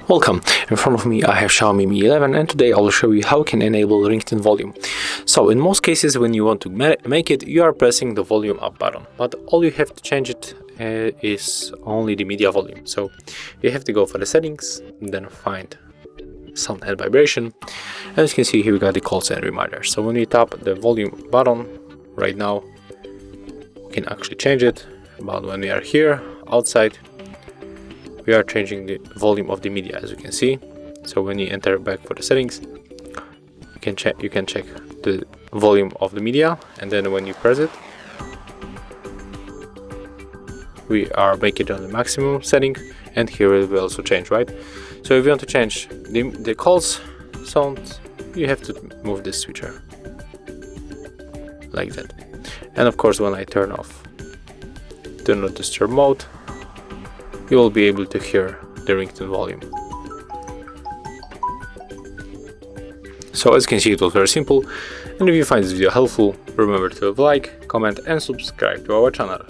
Welcome, in front of me I have XIAOMI Mi 11 and today I will show you how you can enable ringtone volume. So in most cases when you want to make it, you are pressing the volume up button, but all you have to change it is only the media volume. So you have to go for the settings and then find sound and vibration. As you can see here we got the calls and reminders. So when you tap the volume button right now, you can actually change it. But when we are here outside, we are changing the volume of the media, as you can see. So when you enter back for the settings, you can check the volume of the media, and then when you press it, we are making it on the maximum setting, and here it will also change, right? So if you want to change the calls sound, you have to move this switcher like that. And of course when I turn off do not disturb mode, you will be able to hear the ringtone volume. So as you can see, it was very simple, and if you find this video helpful, remember to leave a like, comment and subscribe to our channel.